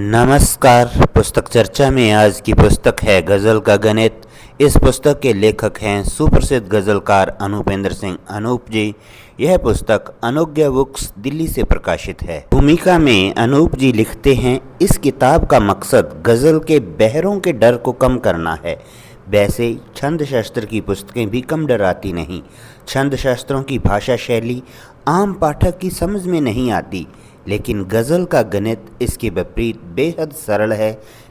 नमस्कार। पुस्तक चर्चा में आज की पुस्तक है गज़ल का गणित। इस पुस्तक के लेखक हैं सुप्रसिद्ध गज़लकार अनूपेंद्र सिंह अनूप जी। यह पुस्तक अनुज्ञा बुक्स दिल्ली से प्रकाशित है। भूमिका में अनूप जी लिखते हैं, इस किताब का मकसद गज़ल के बहरों के डर को कम करना है। वैसे छंद शास्त्र की पुस्तकें भी कम डराती नहीं। छंद शास्त्रों की भाषा शैली आम पाठक की समझ में नहीं आती, लेकिन गज़ल का गणित इसके विपरीत बेहद सरल है।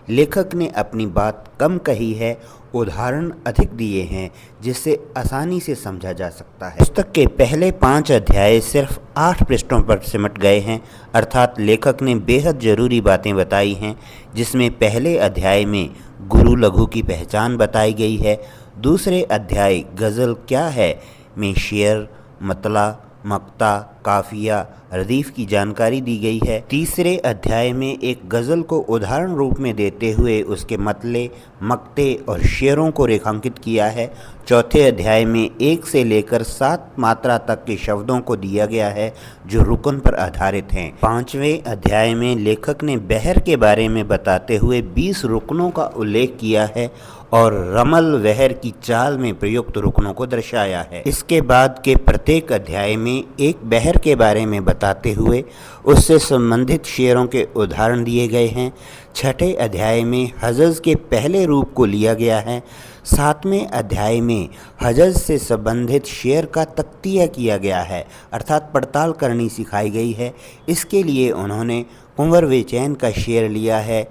लेखक ने अपनी बात कम कही है, उदाहरण अधिक दिए हैं जिससे आसानी से समझा जा सकता है। पुस्तक के पहले 5 अध्याय सिर्फ 8 पृष्ठों पर सिमट गए हैं, अर्थात लेखक ने बेहद ज़रूरी बातें बताई हैं, जिसमें पहले अध्याय में गुरु लघु की पहचान बताई गई है। दूसरे अध्याय गज़ल क्या है में शेर, मतला, मक्ता, काफिया, रदीफ की जानकारी दी गई है। तीसरे अध्याय में एक गज़ल को उदाहरण रूप में देते हुए उसके मतले, मक्ते और शेरों को रेखांकित किया है। चौथे अध्याय में 1 से लेकर 7 मात्रा तक के शब्दों को दिया गया है जो रुकन पर आधारित हैं। 5वें अध्याय में लेखक ने बहर के बारे में बताते हुए 20 रुकनों का उल्लेख किया है और रमल वहर की चाल में प्रयुक्त रुकनों को दर्शाया है। इसके बाद के प्रत्येक अध्याय में एक बहर के बारे में बताते हुए उससे संबंधित शेरों के उदाहरण दिए गए हैं। 6ठे अध्याय में हजज के पहले रूप को लिया गया है। 7वें अध्याय में हजज से संबंधित शेर का तख्तिया किया गया है, अर्थात पड़ताल करनी सिखाई गई है। इसके लिए उन्होंने कुंवर बेचैन का शेर लिया है।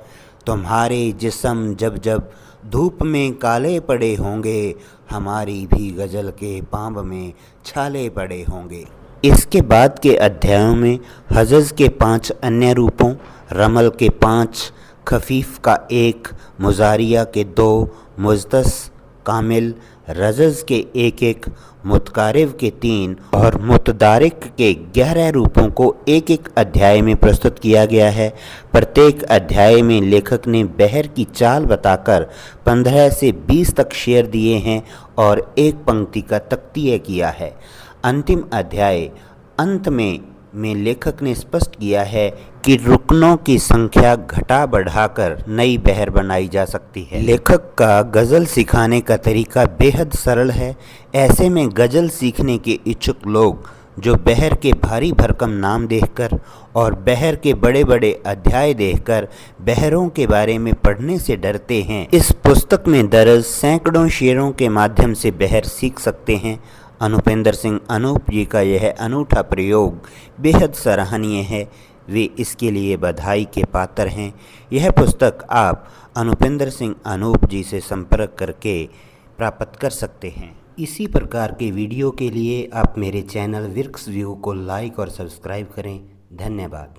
तुम्हारे जिस्म जब जब धूप में काले पड़े होंगे, हमारी भी गज़ल के पाँव में छाले पड़े होंगे। इसके बाद के अध्यायों में हजज के 5 अन्य रूपों, रमल के 5, खफीफ का 1, मुजारिया के 2, मुजतस, कामिल, रजज के 1-1, मुतकारिब के 3 और मुतदारिक के 11 रूपों को एक अध्याय में प्रस्तुत किया गया है। प्रत्येक अध्याय में लेखक ने बहर की चाल बताकर 15 से 20 तक शेर दिए हैं और एक पंक्ति का तख्तिया किया है। अंतिम अध्याय अंत में लेखक ने स्पष्ट किया है कि रुकनों की संख्या घटा बढ़ाकर नई बहर बनाई जा सकती है। लेखक का गज़ल सिखाने का तरीका बेहद सरल है। ऐसे में गज़ल सीखने के इच्छुक लोग जो बहर के भारी भरकम नाम देखकर और बहर के बड़े बड़े अध्याय देखकर बहरों के बारे में पढ़ने से डरते हैं, इस पुस्तक में दर्ज सैकड़ों शेरों के माध्यम से बहर सीख सकते हैं। अनूपेंद्र सिंह अनूप जी का यह अनूठा प्रयोग बेहद सराहनीय है। वे इसके लिए बधाई के पात्र हैं। यह पुस्तक आप अनूपेंद्र सिंह अनूप जी से संपर्क करके प्राप्त कर सकते हैं। इसी प्रकार के वीडियो के लिए आप मेरे चैनल विर्क्स व्यू को लाइक और सब्सक्राइब करें। धन्यवाद।